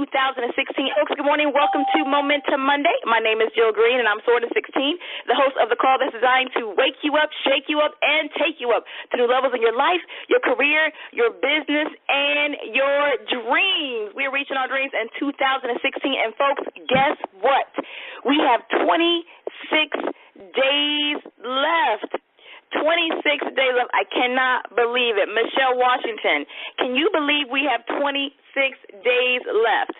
2016. Folks, good morning. Welcome to Momentum Monday. My name is Jill Green, and I'm Sorta 16, the host of the call that's designed to wake you up, shake you up, and take you up to new levels in your life, your career, your business, and your dreams. We're reaching our dreams in 2016, and folks, guess what? We have 26 days left. 26 days left. I cannot believe it. Michelle Washington, can you believe we have 26 days left?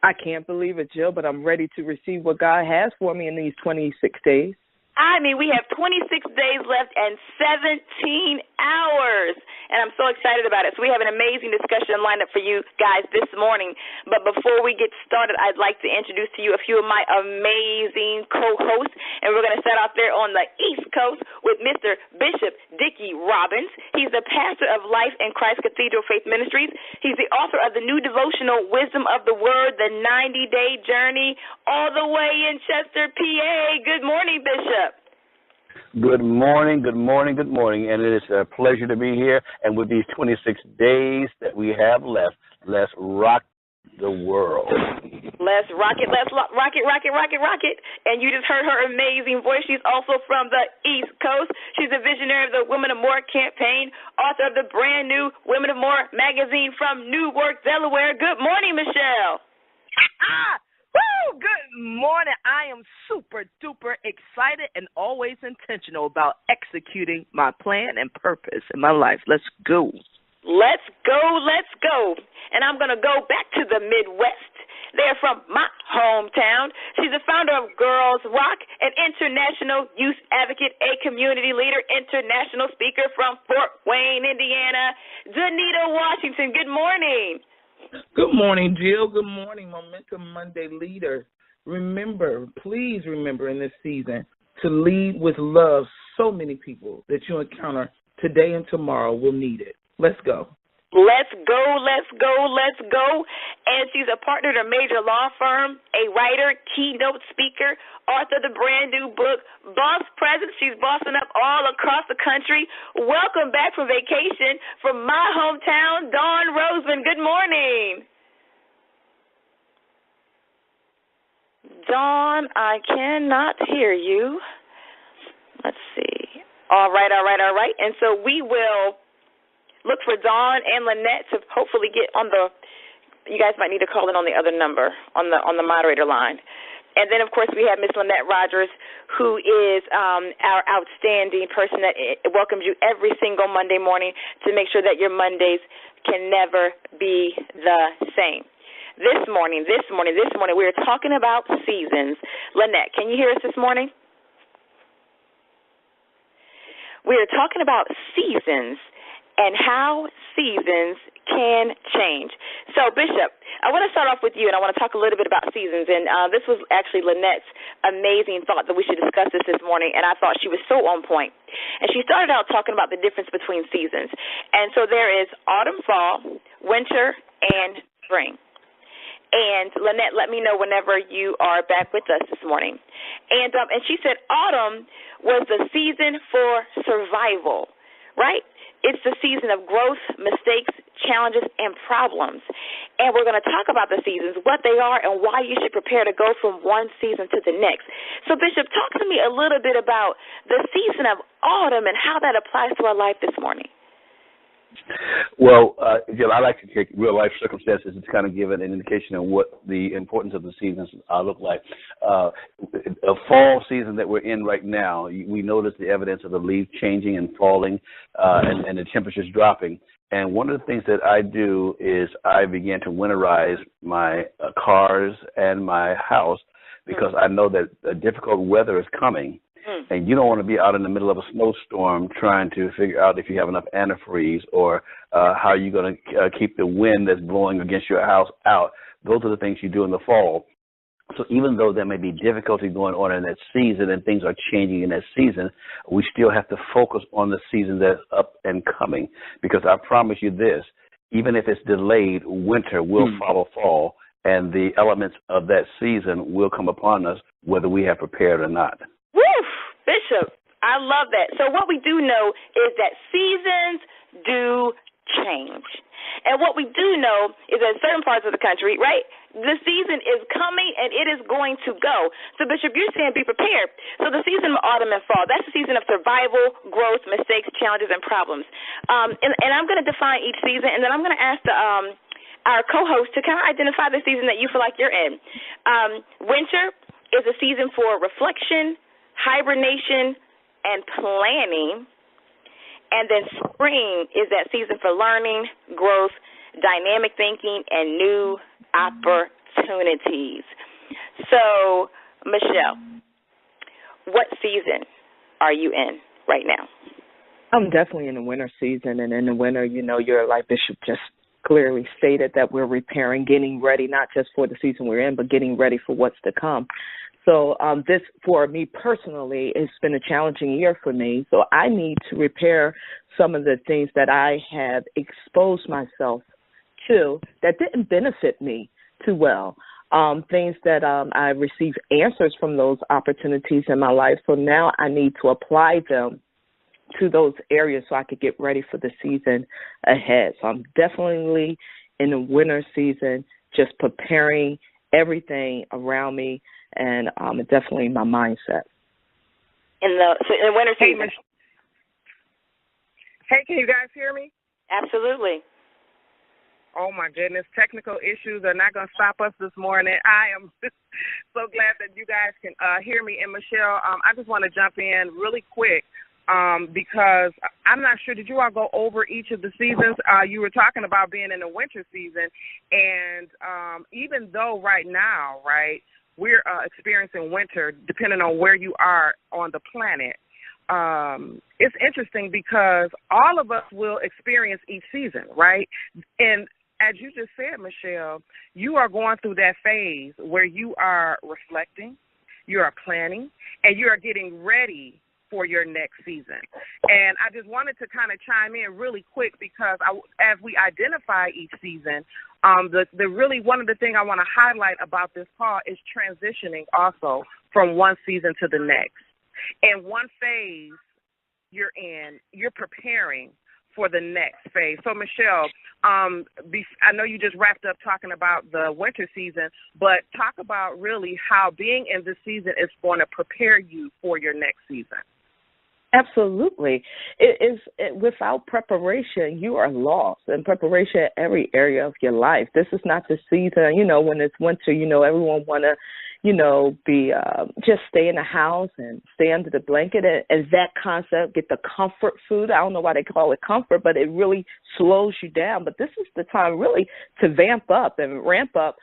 I can't believe it, Jill, but I'm ready to receive what God has for me in these 26 days. I mean, we have 26 days left and 17 hours, and I'm so excited about it. So we have an amazing discussion lined up for you guys this morning. But before we get started, I'd like to introduce to you a few of my amazing co-hosts, and we're going to start out there on the East Coast with Mr. Bishop Dickie Robbins. He's the pastor of Life in Christ Cathedral Faith Ministries. He's the author of the new devotional Wisdom of the Word, the 90-Day Journey, all the way in Chester, PA. Good morning, Bishop. Good morning, good morning, good morning, and it is a pleasure to be here. And with these 26 days that we have left, let's rock the world. Let's rock it, let's rock it, rock it, rock it, rock it. And you just heard her amazing voice. She's also from the East Coast. She's a visionary of the Women of More campaign, author of the brand new Women of More magazine from Newark, Delaware. Good morning, Michelle. Woo! Good morning. I am super duper excited and always intentional about executing my plan and purpose in my life. Let's go. Let's go, let's go. And I'm going to go back to the Midwest. They're from my hometown. She's the founder of Girls Rock, an international youth advocate, a community leader, international speaker from Fort Wayne, Indiana. Danita Washington, good morning. Good morning, Jill. Good morning, Momentum Monday leaders. Remember, please remember in this season to lead with love. So many people that you encounter today and tomorrow will need it. Let's go. Let's go, let's go, let's go. And she's a partner at a major law firm, a writer, keynote speaker, author of the brand new book, Boss President. She's bossing up all across the country. Welcome back from vacation from my hometown, Dawn Roseman. Good morning. Dawn, I cannot hear you. Let's see. All right. And so we will look for Dawn and Lynette to hopefully get on the. You guys might need to call in on the other number on the moderator line. And then, of course, we have Miss Lynette Rogers, who is our outstanding person that welcomes you every single Monday morning to make sure that your Mondays can never be the same. This morning, we are talking about seasons. Lynette, can you hear us this morning? We are talking about seasons and how seasons can change. So, Bishop, I want to start off with you, and I want to talk a little bit about seasons. And this was actually Lynette's amazing thought that we should discuss this morning, and I thought she was so on point. And she started out talking about the difference between seasons. And so there is autumn, fall, winter, and spring. And Lynette, let me know whenever you are back with us this morning. And she said autumn was the season for survival, right? It's the season of growth, mistakes, challenges, and problems. And we're going to talk about the seasons, what they are, and why you should prepare to go from one season to the next. So, Bishop, talk to me a little bit about the season of autumn and how that applies to our life this morning. Well, Jill, I like to take real-life circumstances to kind of give an indication of what the importance of the seasons look like. A fall season that we're in right now, we notice the evidence of the leaves changing and falling and the temperatures dropping. And one of the things that I do is I began to winterize my cars and my house because I know that difficult weather is coming. And you don't want to be out in the middle of a snowstorm trying to figure out if you have enough antifreeze or how you're going to keep the wind that's blowing against your house out. Those are the things you do in the fall. So even though there may be difficulty going on in that season and things are changing in that season, we still have to focus on the season that's up and coming, because I promise you this, even if it's delayed, winter will follow fall, and the elements of that season will come upon us whether we have prepared or not. Woo! Bishop, I love that. So what we do know is that seasons do change. And what we do know is that in certain parts of the country, right, the season is coming and it is going to go. So, Bishop, you're saying be prepared. So the season of autumn and fall, that's the season of survival, growth, mistakes, challenges, and problems. And I'm going to define each season, and then I'm going to ask our co-host to kind of identify the season that you feel like you're in. Winter is a season for reflection, hibernation, and planning. And then spring is that season for learning, growth, dynamic thinking, and new opportunities. So, Michelle, what season are you in right now? I'm definitely in the winter season, and in the winter, you're like Bishop just clearly stated that we're repairing, getting ready, not just for the season we're in, but getting ready for what's to come. So this, for me personally, has been a challenging year for me. So I need to repair some of the things that I have exposed myself to that didn't benefit me too well. Things that I received answers from those opportunities in my life. So now I need to apply them to those areas so I could get ready for the season ahead. So I'm definitely in the winter season, just preparing everything around me, and definitely my mindset. In the winter season. Hey, can you guys hear me? Absolutely. Oh, my goodness. Technical issues are not going to stop us this morning. I am so glad that you guys can hear me. And, Michelle, I just want to jump in really quick because I'm not sure, did you all go over each of the seasons? You were talking about being in the winter season, and even though right now, right, we're experiencing winter, depending on where you are on the planet, it's interesting because all of us will experience each season, right? And as you just said, Michelle, you are going through that phase where you are reflecting, you are planning, and you are getting ready for your next season. And I just wanted to kind of chime in really quick because as we identify each season, the really one of the things I want to highlight about this call is transitioning also from one season to the next. And one phase you're in, you're preparing for the next phase. So, Michelle, I know you just wrapped up talking about the winter season, but talk about really how being in this season is going to prepare you for your next season. Absolutely. Without preparation, you are lost. And preparation in every area of your life. This is not the season, when it's winter, everyone want to, be just stay in the house and stay under the blanket. And that concept, get the comfort food. I don't know why they call it comfort, but it really slows you down. But this is the time really to vamp up and ramp up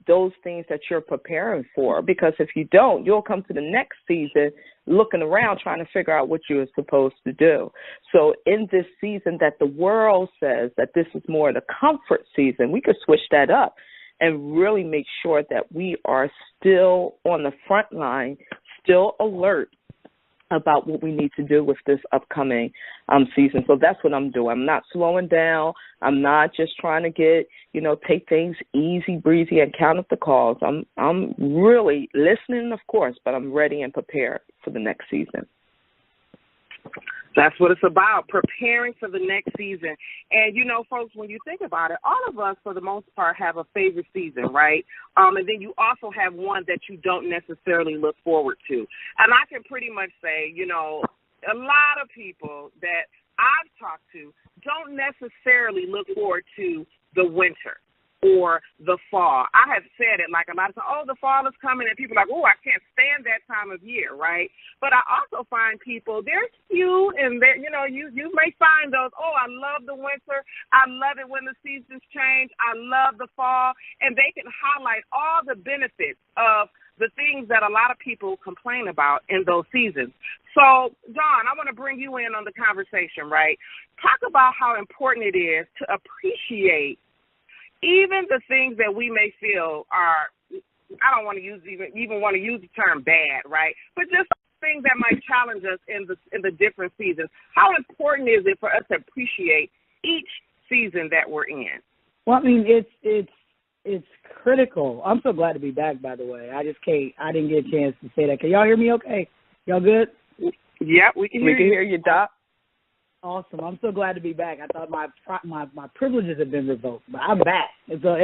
those things that you're preparing for, because if you don't, you'll come to the next season looking around trying to figure out what you're supposed to do. So in this season that the world says that this is more the comfort season, we could switch that up and really make sure that we are still on the front line, still alert about what we need to do with this upcoming season. So that's what I'm doing. I'm not slowing down. I'm not just trying to get, take things easy breezy and count up the calls. I'm really listening, of course, but I'm ready and prepared for the next season. That's what it's about, preparing for the next season. And, folks, when you think about it, all of us, for the most part, have a favorite season, right? And then you also have one that you don't necessarily look forward to. And I can pretty much say, a lot of people that I've talked to don't necessarily look forward to the winter or the fall. I have said it like a lot of times, the fall is coming, and people are like, I can't stand that time of year, right? But I also find people, there's few, and you may find those, I love the winter, I love it when the seasons change, I love the fall, and they can highlight all the benefits of the things that a lot of people complain about in those seasons. So, Dawn, I want to bring you in on the conversation, right? Talk about how important it is to appreciate even the things that we may feel are, I don't want to use even want to use the term bad, right? But just things that might challenge us in the different seasons. How important is it for us to appreciate each season that we're in? Well, I mean, it's critical. I'm so glad to be back, by the way. I didn't get a chance to say that. Can y'all hear me okay? Y'all good? Yeah, we can hear you. We can hear you, Doc. Awesome. I'm so glad to be back. I thought my privileges had been revoked, but I'm back. So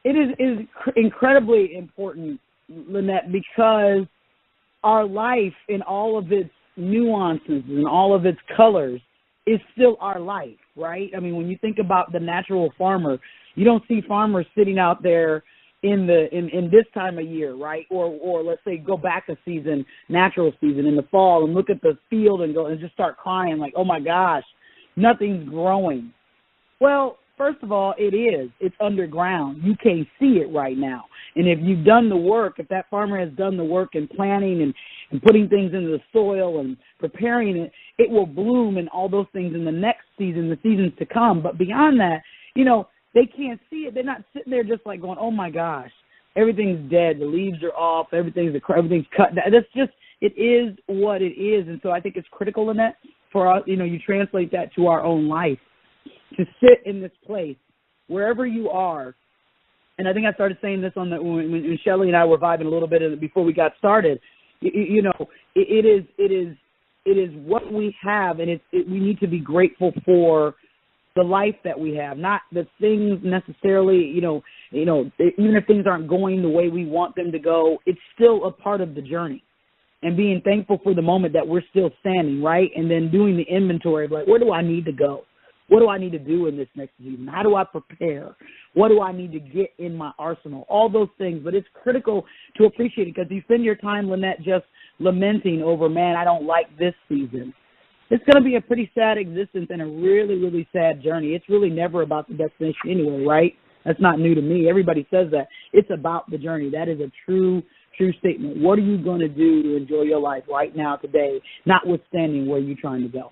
it is incredibly important, Lynette, because our life in all of its nuances and all of its colors is still our life, right? I mean, when you think about the natural farmer, you don't see farmers sitting out there in this time of year, right? Or let's say go back a season, natural season in the fall, and look at the field and go and just start crying like, oh my gosh, nothing's growing. Well, first of all, it's underground. You can't see it right now. And if you've done the work, if that farmer has done the work in planting and putting things into the soil and preparing it, it will bloom and all those things in the next season, the seasons to come. But beyond that, they can't see it. They're not sitting there just like going, oh my gosh, everything's dead. The leaves are off. Everything's cut. That's just, it is what it is. And so I think it's critical in that for us, you translate that to our own life, to sit in this place wherever you are. And I think I started saying this when Shelley and I were vibing a little bit before we got started. It is what we have, and we need to be grateful for the life that we have, not the things necessarily, even if things aren't going the way we want them to go, it's still a part of the journey. And being thankful for the moment that we're still standing, right? And then doing the inventory of like, where do I need to go? What do I need to do in this next season? How do I prepare? What do I need to get in my arsenal? All those things. But it's critical to appreciate it because you spend your time, Lynette, just lamenting over, man, I don't like this season. It's going to be a pretty sad existence and a really, really sad journey. It's really never about the destination anyway, right? That's not new to me. Everybody says that. It's about the journey. That is a true statement. What are you going to do to enjoy your life right now, today, notwithstanding where you're trying to go?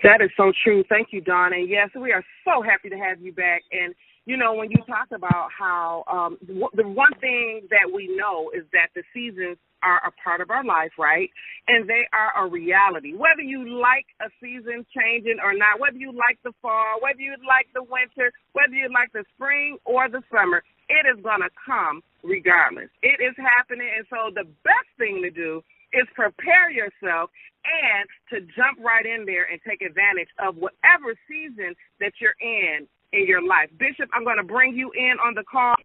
That is so true. Thank you, Dawn. And yes, we are so happy to have you back. And, when you talk about how the one thing that we know is that the seasons are a part of our life, right? And they are a reality. Whether you like a season changing or not, whether you like the fall, whether you like the winter, whether you like the spring or the summer, it is going to come regardless. It is happening. And so the best thing to do is prepare yourself and to jump right in there and take advantage of whatever season that you're in your life. Bishop, I'm going to bring you in on the call.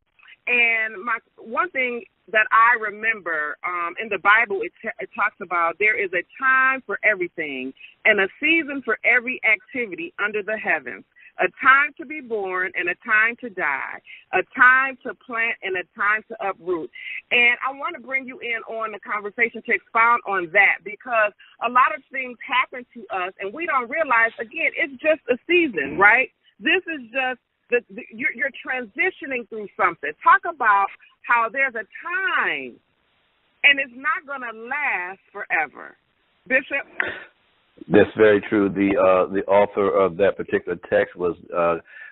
And one thing that I remember in the Bible, it talks about there is a time for everything and a season for every activity under the heavens, a time to be born and a time to die, a time to plant and a time to uproot. And I want to bring you in on the conversation to expound on that because a lot of things happen to us and we don't realize, again, it's just a season, right? This is just you're transitioning through something. Talk about how there's a time, and it's not going to last forever. Bishop? That's very true. The author of that particular text was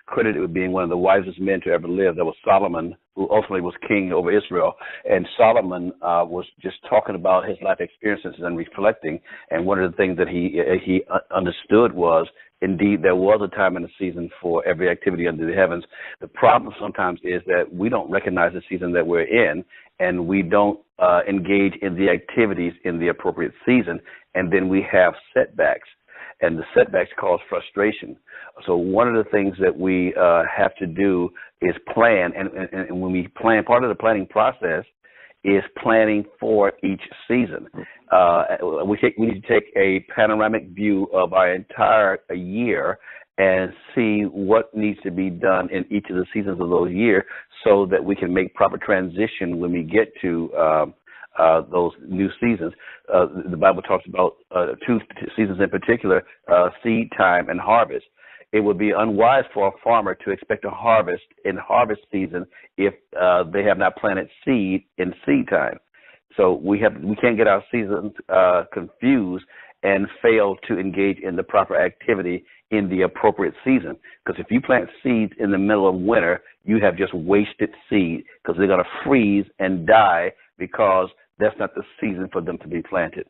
credited with being one of the wisest men to ever live. That was Solomon, who ultimately was king over Israel. And Solomon was just talking about his life experiences and reflecting. And one of the things that he understood was, indeed, there was a time and a season for every activity under the heavens. The problem sometimes is that we don't recognize the season that we're in, and we don't engage in the activities in the appropriate season, and then we have setbacks, and the setbacks cause frustration. So one of the things that we have to do is plan, and when we plan, part of the planning process is planning for each season. We need to take a panoramic view of our entire year and see what needs to be done in each of the seasons of those years so that we can make proper transition when we get to those new seasons. The Bible talks about two seasons in particular, seed time and harvest. It would be unwise for a farmer to expect a harvest in harvest season if they have not planted seed in seed time. So we can't get our seasons confused and fail to engage in the proper activity in the appropriate season. Because if you plant seeds in the middle of winter, you have just wasted seed because they're going to freeze and die because that's not the season for them to be planted.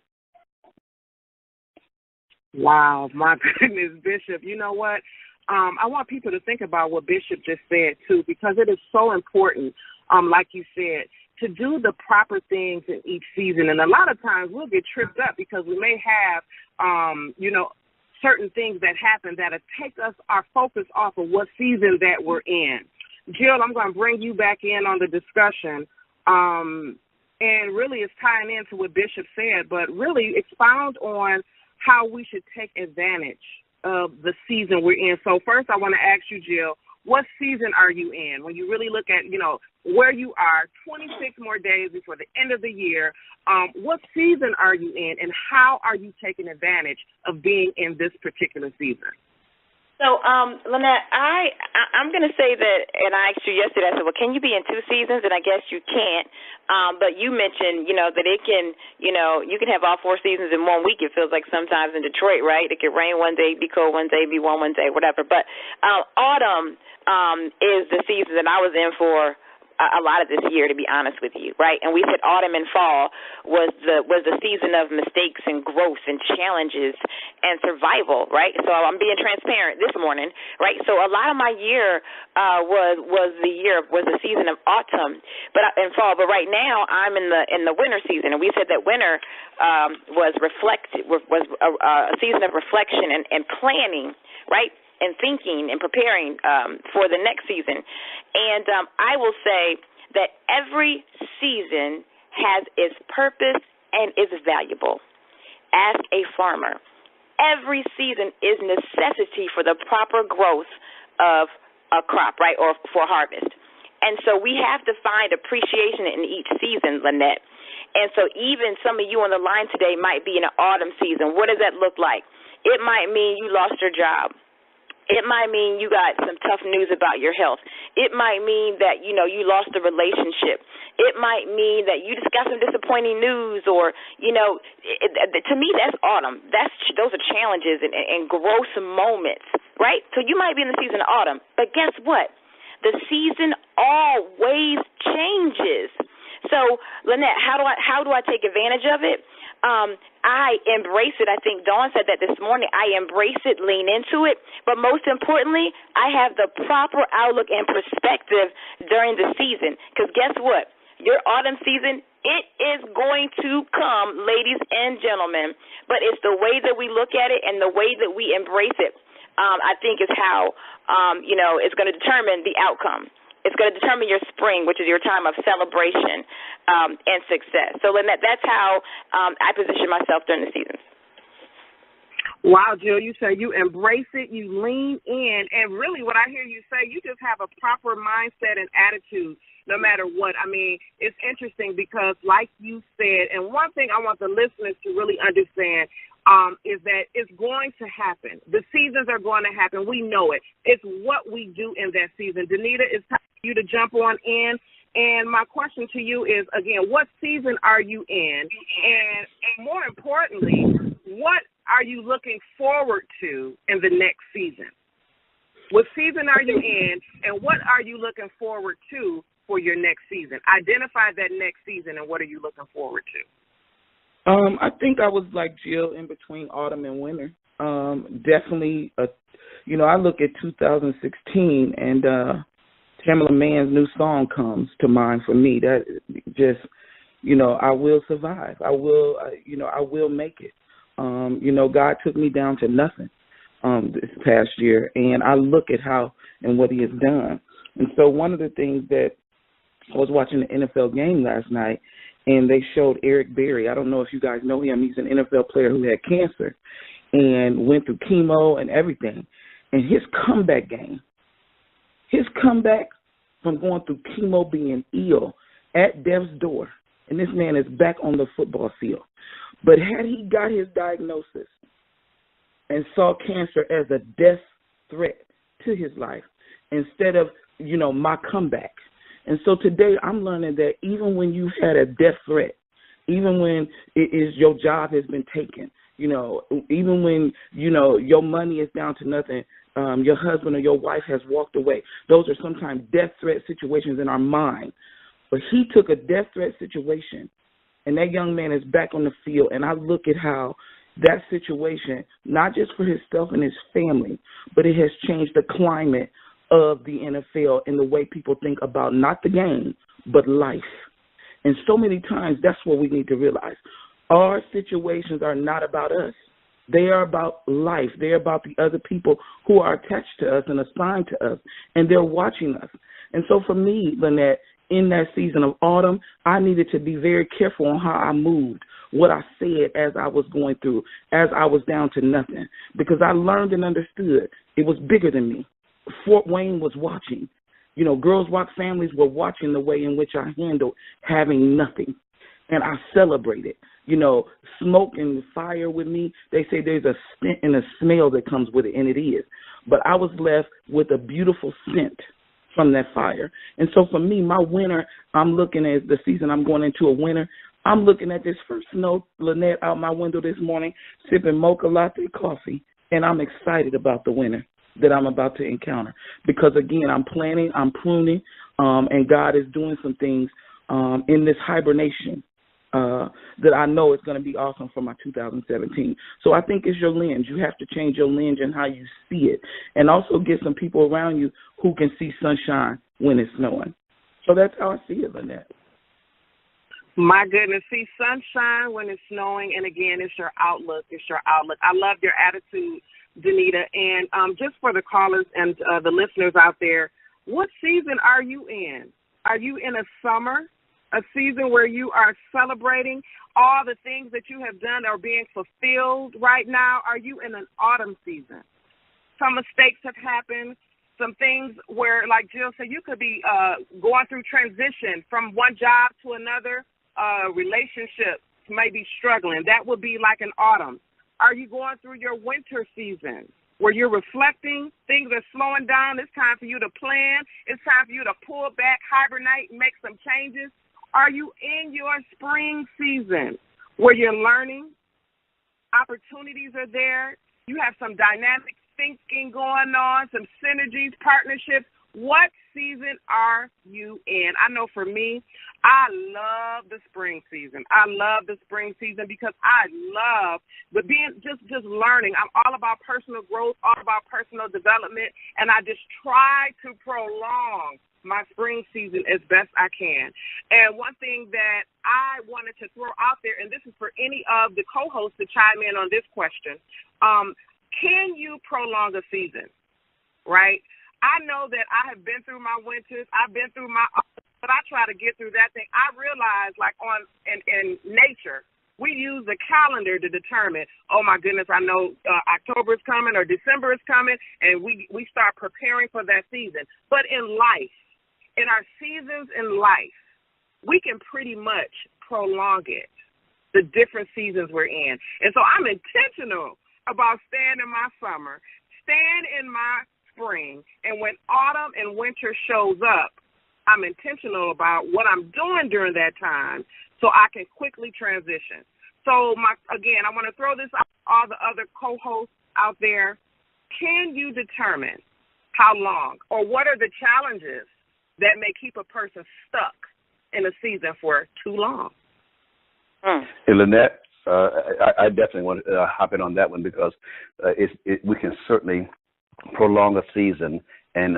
Wow, my goodness, Bishop. You know what? I want people to think about what Bishop just said, too, because it is so important, like you said, to do the proper things in each season. And a lot of times we'll get tripped up because we may have, certain things that happen that'll take our focus off of what season that we're in. Jill, I'm going to bring you back in on the discussion. And really it's tying into what Bishop said, but really expound on how we should take advantage of the season we're in. So first I want to ask you, Jill, what season are you in? When you really look at, where you are, 26 more days before the end of the year, what season are you in, and how are you taking advantage of being in this particular season? So, Lynette, I'm going to say that, and I asked you yesterday, I said, well, can you be in two seasons? And I guess you can't. But you mentioned, that it can, you can have all four seasons in 1 week, it feels like sometimes in Detroit, right? It could rain one day, be cold one day, be warm one day, whatever. But autumn is the season that I was in for a lot of this year, to be honest with you, right? And we said autumn and fall was the season of mistakes and growth and challenges and survival, right? So I'm being transparent this morning, right? So a lot of my year was the season of autumn, and fall. But right now I'm in the winter season, and we said that winter was a season of reflection and planning, right? And thinking and preparing for the next season. And I will say that every season has its purpose and is valuable. Ask a farmer. Every season is necessity for the proper growth of a crop, right, or for harvest. And so we have to find appreciation in each season, Lynette. And so even some of you on the line today might be in an autumn season. What does that look like? It might mean you lost your job. It might mean you got some tough news about your health. It might mean that, you lost a relationship. It might mean that you just got some disappointing news or, to me, that's autumn. Those are challenges and growth moments, right? So you might be in the season of autumn, but guess what? The season always changes. So, Lynette, how do I take advantage of it? I embrace it. I think Dawn said that this morning. I embrace it, lean into it. But most importantly, I have the proper outlook and perspective during the season. Because guess what? Your autumn season, it is going to come, ladies and gentlemen. But it's the way that we look at it and the way that we embrace it, I think is how, it's going to determine the outcome. It's going to determine your spring, which is your time of celebration and success. So, Lynette, that's how I position myself during the seasons. Wow, Jill, you say you embrace it, you lean in, and really what I hear you say, you just have a proper mindset and attitude no matter what. I mean, it's interesting because like you said, and one thing I want the listeners to really understand is that it's going to happen. The seasons are going to happen. We know it. It's what we do in that season. Danita, it's time for you to jump on in. And my question to you is, again, what season are you in? And more importantly, what are you looking forward to in the next season? What season are you in, and what are you looking forward to for your next season? Identify that next season, and what are you looking forward to? I think I was like Jill in between autumn and winter. Definitely, I look at 2016 and Tamela Mann's new song comes to mind for me. That just, I will survive. I will make it. God took me down to nothing this past year, and I look at how and what he has done. And so one of the things that I was watching the NFL game last night, and they showed Eric Berry. I don't know if you guys know him. He's an NFL player who had cancer and went through chemo and everything. And his comeback game, from going through chemo, being ill, at death's door, and this man is back on the football field. But had he got his diagnosis and saw cancer as a death threat to his life instead of, my comeback. And so today I'm learning that even when you've had a death threat, even when your job has been taken, even when, your money is down to nothing, your husband or your wife has walked away. Those are sometimes death threat situations in our mind. But he took a death threat situation, and that young man is back on the field, and I look at how that situation, not just for himself and his family, but it has changed the climate of the NFL and the way people think about not the game, but life. And so many times, that's what we need to realize. Our situations are not about us. They are about life. They're about the other people who are attached to us and assigned to us, and they're watching us. And so for me, Lynette, in that season of autumn, I needed to be very careful on how I moved, what I said as I was going through, as I was down to nothing, because I learned and understood it was bigger than me. Fort Wayne was watching. You know, Girls Rock families were watching the way in which I handled having nothing, and I celebrated. You know, smoke and fire with me, they say there's a scent and a smell that comes with it, and it is. But I was left with a beautiful scent from that fire. And so for me, my winter, I'm looking at the season I'm going into a winter. I'm looking at this first snow, Lynette, out my window this morning, sipping mocha latte coffee, and I'm excited about the winter that I'm about to encounter. Because, again, I'm planning, I'm pruning, and God is doing some things in this hibernation that I know is going to be awesome for my 2017. So I think it's your lens. You have to change your lens and how you see it, and also get some people around you who can see sunshine when it's snowing. So that's how I see it, Lynette. My goodness, see sunshine when it's snowing, and again, it's your outlook. It's your outlook. I love your attitude, Danita. And just for the callers and the listeners out there, what season are you in? Are you in a summer, a season where you are celebrating all the things that you have done are being fulfilled right now? Are you in an autumn season? Some mistakes have happened. Some things where, like Jill said, you could be going through transition from one job to another. Relationships may be struggling. That would be like an autumn. Are you going through your winter season where you're reflecting, things are slowing down, it's time for you to plan, it's time for you to pull back, hibernate, and make some changes? Are you in your spring season where you're learning, opportunities are there, you have some dynamic thinking going on, some synergies, partnerships? What season are you in? I know for me, I love the spring season. I love the spring season because I love being just learning. I'm all about personal growth, all about personal development, and I just try to prolong my spring season as best I can. And one thing that I wanted to throw out there, and this is for any of the co-hosts to chime in on this question, can you prolong a season, right? I know that I have been through my winters. I've been through my, but I try to get through that thing. I realize, like in nature, we use the calendar to determine, oh my goodness, I know October is coming or December is coming, and we start preparing for that season. But in life, in our seasons in life, we can pretty much prolong it, the different seasons we're in. And so I'm intentional about staying in my summer, staying in my spring, and when autumn and winter shows up, I'm intentional about what I'm doing during that time so I can quickly transition. So, again, I want to throw this out to all the other co-hosts out there. Can you determine how long or what are the challenges that may keep a person stuck in a season for too long? Hey, Lynette, I definitely want to hop in on that one because we can certainly prolong a season, and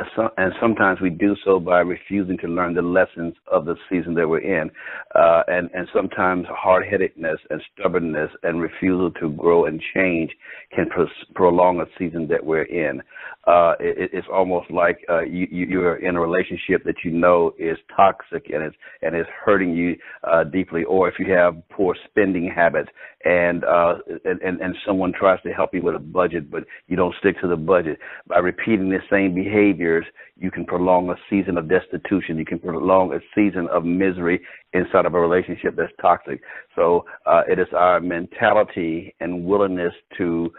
sometimes we do so by refusing to learn the lessons of the season that we're in, and sometimes hard-headedness and stubbornness and refusal to grow and change can prolong a season that we're in. It's almost like you're in a relationship that you know is toxic and is hurting you deeply, or if you have poor spending habits and someone tries to help you with a budget, but you don't stick to the budget. By repeating the same behaviors, you can prolong a season of destitution. You can prolong a season of misery inside of a relationship that's toxic. So it is our mentality and willingness to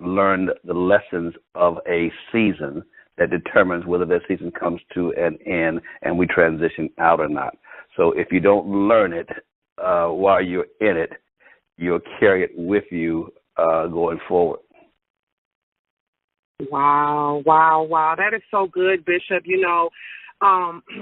learn the lessons of a season that determines whether that season comes to an end and we transition out or not. So if you don't learn it while you're in it, you'll carry it with you going forward. Wow. That is so good, Bishop. You know,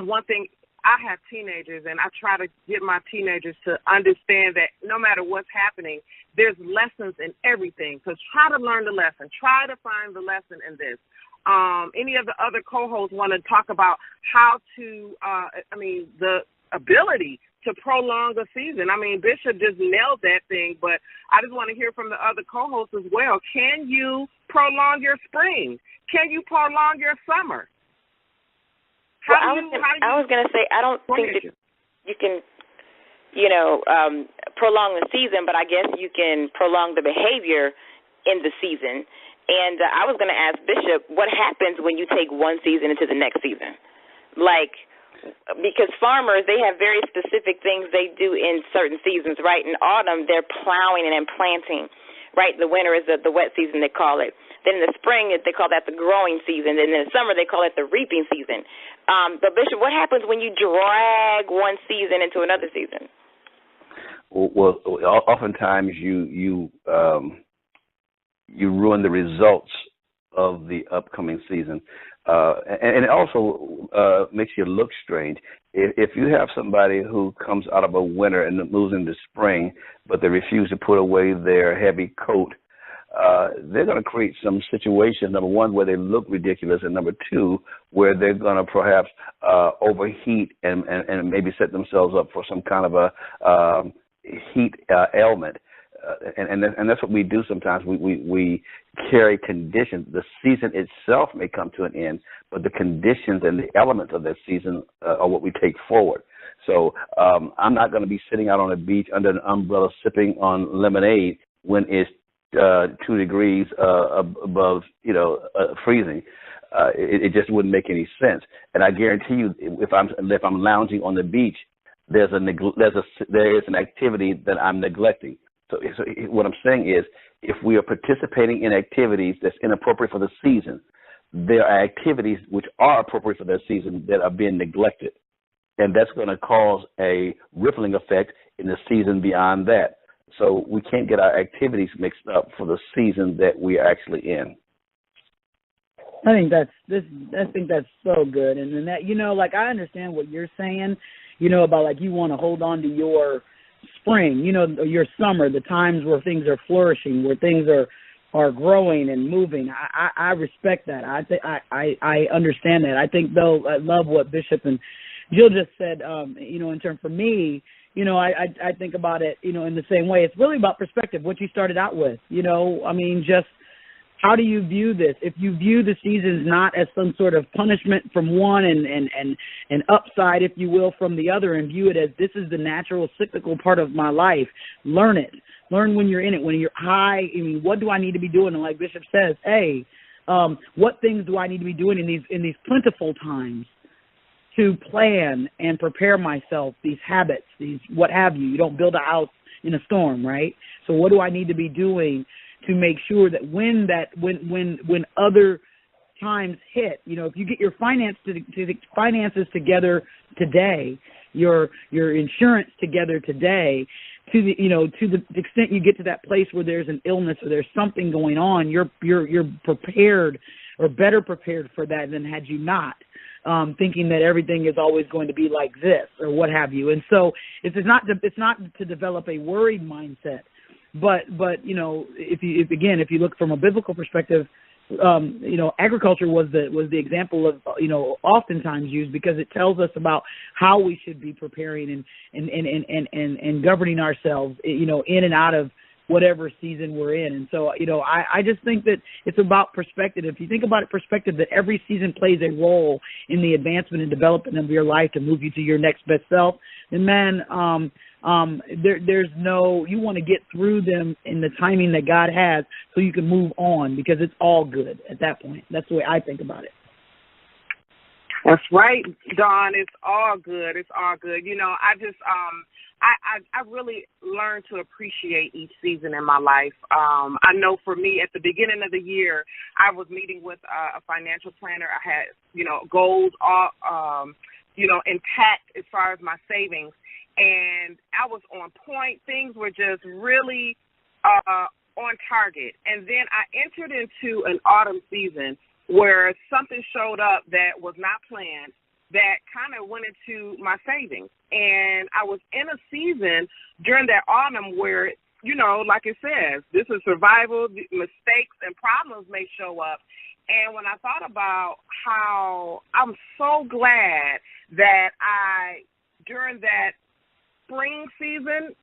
one thing, I have teenagers, and I try to get my teenagers to understand that no matter what's happening, there's lessons in everything. So try to learn the lesson. Try to find the lesson in this. Any of the other co-hosts want to talk about how to, the ability to prolong a season? I mean, Bishop just nailed that thing, but I just want to hear from the other co-hosts as well. Can you prolong your spring? Can you prolong your summer? I was going to say, I don't think that you can, prolong the season, but I guess you can prolong the behavior in the season. And I was going to ask Bishop, what happens when you take one season into the next season? Like, because farmers, they have very specific things they do in certain seasons, right? In autumn, they're plowing and planting, right? The winter is the wet season, they call it. Then in the spring, they call that the growing season. And in the summer, they call it the reaping season. But, Bishop, what happens when you drag one season into another season? Well, oftentimes you ruin the results of the upcoming season. And it also makes you look strange. If you have somebody who comes out of a winter and moves into spring, but they refuse to put away their heavy coat, they're going to create some situation, number one, where they look ridiculous, and number two, where they're going to perhaps overheat and maybe set themselves up for some kind of a heat ailment. And that's what we do sometimes. We carry conditions. The season itself may come to an end, but the conditions and the elements of that season are what we take forward. So I'm not going to be sitting out on a beach under an umbrella sipping on lemonade when it's 2 degrees above, freezing. It just wouldn't make any sense. And I guarantee you, if I'm lounging on the beach, there is an activity that I'm neglecting. So what I'm saying is, if we are participating in activities that's inappropriate for the season, there are activities which are appropriate for that season that are being neglected, and that's going to cause a rippling effect in the season beyond that. So we can't get our activities mixed up for the season that we are actually in. I think that's so good, and then that I understand what you're saying, about you want to hold on to your spring, your summer, the times where things are flourishing, where things are growing and moving. I respect that. I understand that. I think though, I love what Bishop and Jill just said. In terms for me. I think about it, in the same way. It's really about perspective, what you started out with, just how do you view this? If you view the seasons not as some sort of punishment from one and upside, if you will, from the other, and view it as this is the natural cyclical part of my life, learn it. Learn when you're in it, when you're high. What do I need to be doing? And like Bishop says, hey, what things do I need to be doing in these plentiful times to plan and prepare myself, these habits, these what have you. You don't build a house in a storm, right? So what do I need to be doing to make sure that when other times hit, if you get your finances together today, your insurance together today, to the extent you get to that place where there's an illness or there's something going on, you're prepared or better prepared for that than had you not. Thinking that everything is always going to be like this or what have you. And so it's not to develop a worried mindset, but if you look from a biblical perspective, agriculture was the example of oftentimes used because it tells us about how we should be preparing and governing ourselves in and out of whatever season we're in. And so, I just think that it's about perspective. If you think about it, perspective, that every season plays a role in the advancement and development of your life to move you to your next best self, then man, there's no, you want to get through them in the timing that God has so you can move on, because it's all good at that point. That's the way I think about it. That's right, Dawn. It's all good. It's all good. I just, I really learned to appreciate each season in my life. I know for me, at the beginning of the year, I was meeting with a financial planner. I had, goals all, intact as far as my savings. And I was on point. Things were just really on target. And then I entered into an autumn season where something showed up that was not planned that kind of went into my savings. And I was in a season during that autumn where, like it says, this is survival, mistakes and problems may show up. And when I thought about how I'm so glad that during that spring season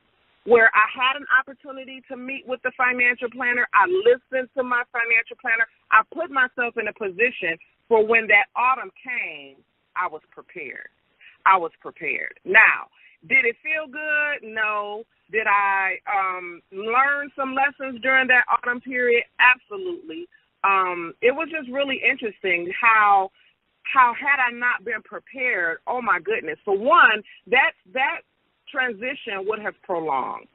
where I had an opportunity to meet with the financial planner. I listened to my financial planner. I put myself in a position for when that autumn came, I was prepared. Now, did it feel good? No. Did I learn some lessons during that autumn period? Absolutely. It was just really interesting how had I not been prepared, oh my goodness. For one, that transition would have prolonged.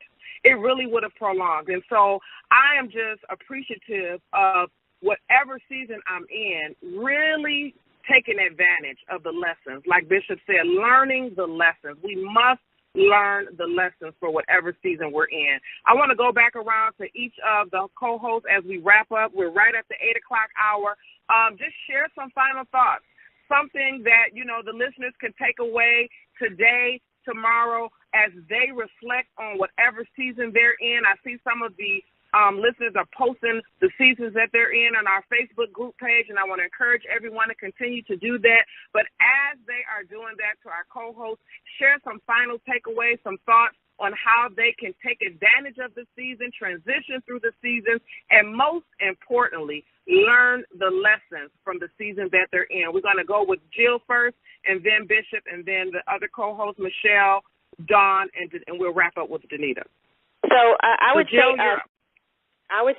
It really would have prolonged. And so I am just appreciative of whatever season I'm in, really taking advantage of the lessons. Like Bishop said, learning the lessons. We must learn the lessons for whatever season we're in. I want to go back around to each of the co-hosts as we wrap up. We're right at the 8 o'clock hour. Just share some final thoughts, something that, the listeners can take away today, tomorrow, as they reflect on whatever season they're in. I see some of the listeners are posting the seasons that they're in on our Facebook group page, and I want to encourage everyone to continue to do that. But as they are doing that, to our co-hosts, share some final takeaways, some thoughts on how they can take advantage of the season, transition through the seasons, and most importantly, learn the lessons from the season that they're in. We're going to go with Jill first, and then Bishop, and then the other co-hosts, Michelle, Dawn, and we'll wrap up with Danita. So I would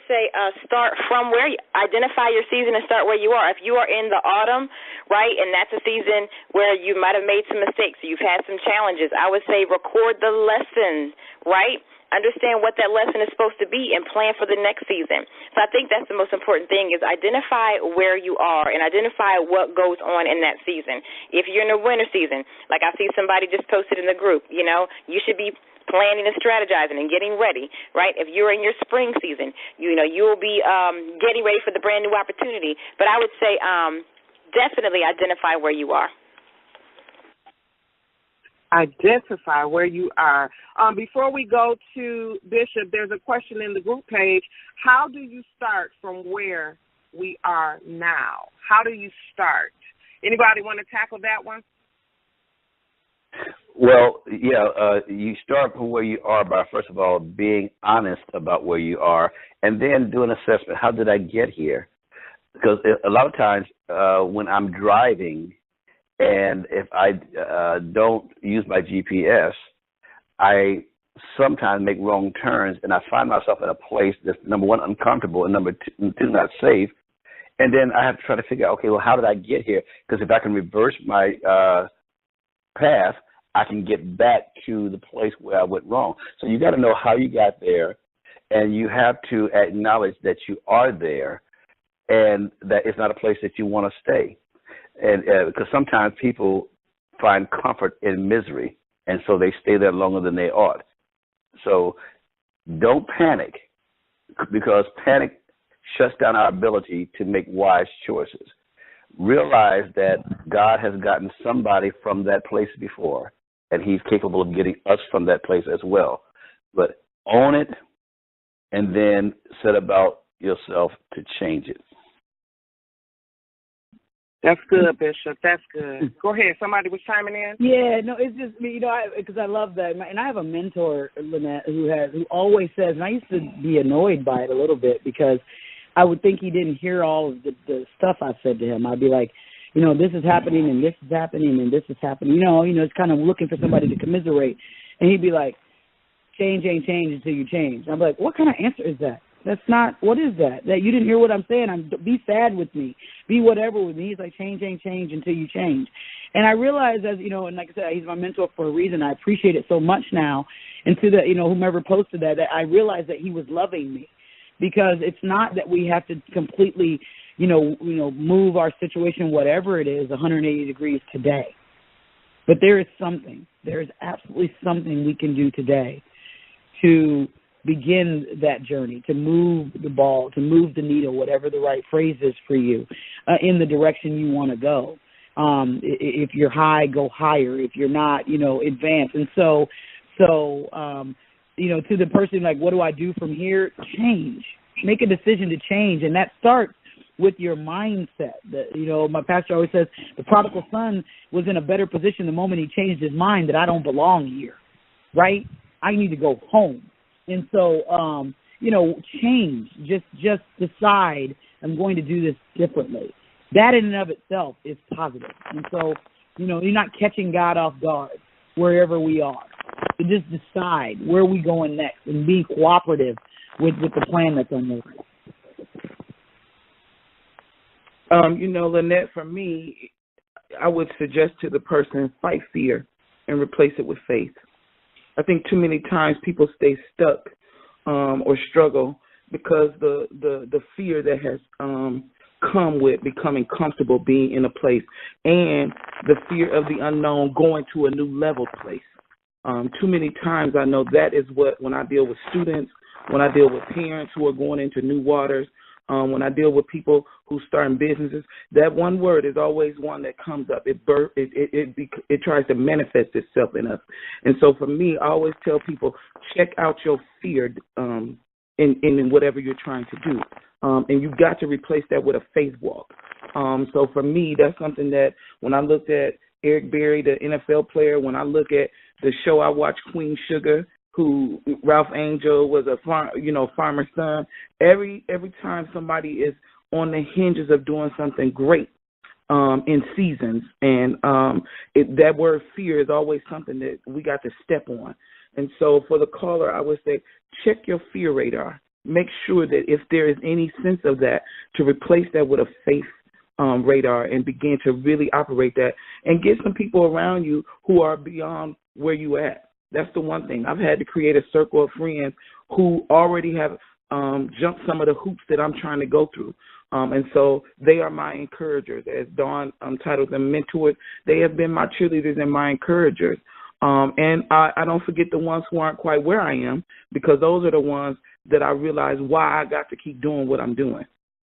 say start from where you identify your season and start where you are. If you are in the autumn, right, and that's a season where you might have made some mistakes, you've had some challenges, I would say record the lessons, right? Understand what that lesson is supposed to be and plan for the next season. So I think that's the most important thing, is identify where you are and identify what goes on in that season. If you're in the winter season, like I see somebody just posted in the group, you should be planning and strategizing and getting ready, right? If you're in your spring season, you'll be getting ready for the brand new opportunity. But I would say definitely identify where you are. Identify where you are. Before we go to Bishop, there's a question in the group page. How do you start from where we are now? How do you start? Anybody want to tackle that one? Well, you start from where you are by, first of all, being honest about where you are, and then do an assessment. How did I get here? Because a lot of times when I'm driving, and if I don't use my GPS, I sometimes make wrong turns, and I find myself in a place that's, number one, uncomfortable, and number two, not safe. And then I have to try to figure out, okay, well, how did I get here? Because if I can reverse my path, I can get back to the place where I went wrong. So you got to know how you got there, and you have to acknowledge that you are there and that it's not a place that you want to stay. And because sometimes people find comfort in misery, and so they stay there longer than they ought. So don't panic, because panic shuts down our ability to make wise choices. Realize that God has gotten somebody from that place before, and he's capable of getting us from that place as well. But own it, and then set about yourself to change it. That's good, Bishop. That's good. Go ahead. Somebody was chiming in? Yeah, no, it's just me, because I love that. And I have a mentor, Lynette, who always says, and I used to be annoyed by it a little bit because I would think he didn't hear all of the stuff I said to him. I'd be like, this is happening and this is happening and this is happening. It's kind of looking for somebody to commiserate. And he'd be like, change ain't change until you change. I'm like, what kind of answer is that? That's not, what is that? That you didn't hear what I'm saying. Be sad with me. Be whatever with me. He's like, change ain't change until you change. And I realize, and like I said, he's my mentor for a reason. I appreciate it so much now. And to the, whomever posted that I realized that he was loving me, because it's not that we have to completely, move our situation, whatever it is, 180 degrees today. But there is absolutely something we can do today to begin that journey, to move the ball, to move the needle, whatever the right phrase is for you, in the direction you want to go. If you're high, go higher. If you're not, advance. And so, to the person, like, what do I do from here? Change. Make a decision to change. And that starts with your mindset. My pastor always says the prodigal son was in a better position the moment he changed his mind that I don't belong here. right? I need to go home. And so, change, just decide I'm going to do this differently. That in and of itself is positive. And so, you're not catching God off guard wherever we are. So just decide where we going next and be cooperative with the plan that's on the right. Lynette, for me, I would suggest to the person, fight fear and replace it with faith. I think too many times people stay stuck or struggle because the fear that has come with becoming comfortable being in a place, and the fear of the unknown going to a new level place. Too many times I know that is what, when I deal with students, when I deal with parents who are going into new waters, when I deal with people who start businesses, that one word is always one that comes up. It tries to manifest itself in us. And so for me, I always tell people, check out your fear in whatever you're trying to do. And you've got to replace that with a faith walk. So for me, that's something that when I looked at Eric Berry, the NFL player, when I look at the show I watch, Queen Sugar, who Ralph Angel was a farmer's son. Every time somebody is on the hinges of doing something great in seasons, and that word fear is always something that we got to step on. And so for the caller, I would say, check your fear radar. Make sure that if there is any sense of that, to replace that with a faith radar and begin to really operate that, and get some people around you who are beyond where you at. That's the one thing. I've had to create a circle of friends who already have jumped some of the hoops that I'm trying to go through. And so they are my encouragers. As Dawn titled them mentors, they have been my cheerleaders and my encouragers. And I don't forget the ones who aren't quite where I am, because those are the ones that I realize why I got to keep doing what I'm doing.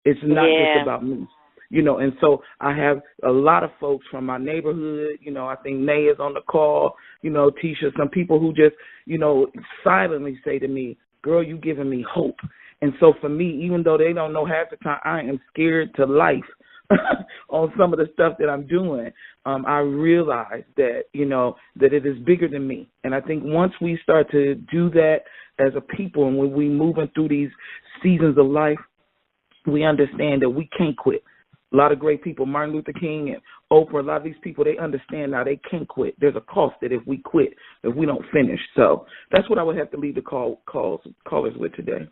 It's not just about me. And so I have a lot of folks from my neighborhood. I think Nay is on the call, Tisha, some people who just, silently say to me, girl, you giving me hope. And so for me, even though they don't know half the time, I am scared to life on some of the stuff that I'm doing. I realize that, that it is bigger than me. And I think once we start to do that as a people, and when we moving through these seasons of life, we understand that we can't quit. A lot of great people, Martin Luther King and Oprah, a lot of these people, they understand now they can't quit. There's a cost that if we quit, if we don't finish. So that's what I would have to leave the callers with today.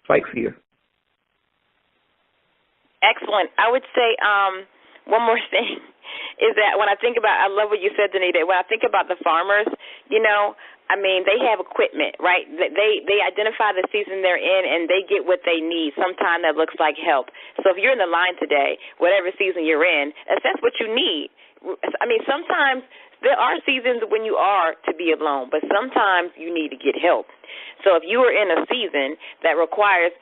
Fight fear. Excellent. I would say one more thing is that when I think about, I love what you said, Danita, when I think about the farmers, they have equipment, right? They identify the season they're in, and they get what they need. Sometimes that looks like help. So if you're in the line today, whatever season you're in, assess what you need. Sometimes there are seasons when you are to be alone, but sometimes you need to get help. So if you are in a season that requires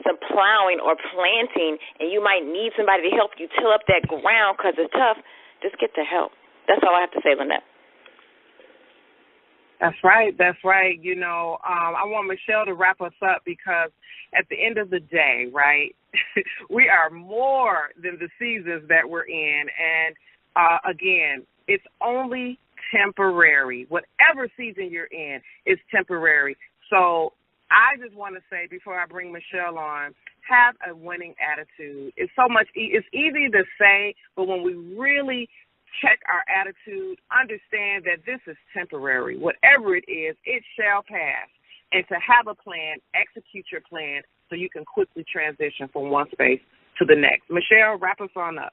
some plowing or planting, and you might need somebody to help you till up that ground because it's tough, just get the help. That's all I have to say, Lynette. That's right. I want Michelle to wrap us up, because at the end of the day, right, we are more than the seasons that we're in. And, again, it's only temporary. Whatever season you're in is temporary. So I just want to say, before I bring Michelle on, have a winning attitude. It's easy to say, but when we really check our attitude, understand that this is temporary. Whatever it is, it shall pass. And to have a plan, execute your plan so you can quickly transition from one space to the next. Michelle, wrap us on up.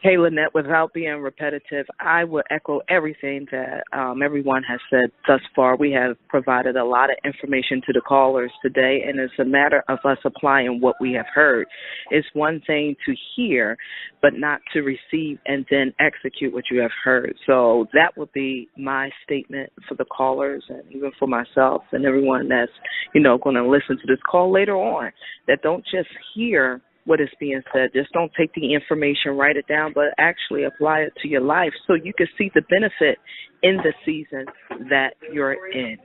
Hey, Lynette, without being repetitive, I will echo everything that everyone has said thus far. We have provided a lot of information to the callers today, and it's a matter of us applying what we have heard. It's one thing to hear, but not to receive and then execute what you have heard. So that would be my statement for the callers, and even for myself and everyone that's, going to listen to this call later on, that don't just hear what is being said. Just don't take the information, write it down, but actually apply it to your life so you can see the benefit in the season that you're in.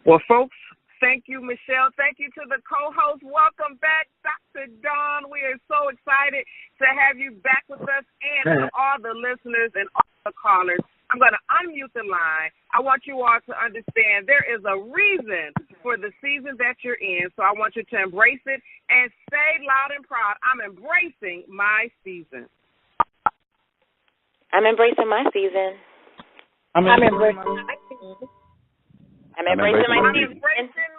Well, folks, thank you, Michelle. Thank you to the co-host. Welcome back, Dr. Dawn. We are so excited to have you back with us, and to all the listeners and all the callers. I'm going to unmute the line. I want you all to understand there is a reason for the season that you're in, so I want you to embrace it and say loud and proud, I'm embracing my season. I'm embracing my season. I'm embracing my season. I'm embracing my season. I'm embracing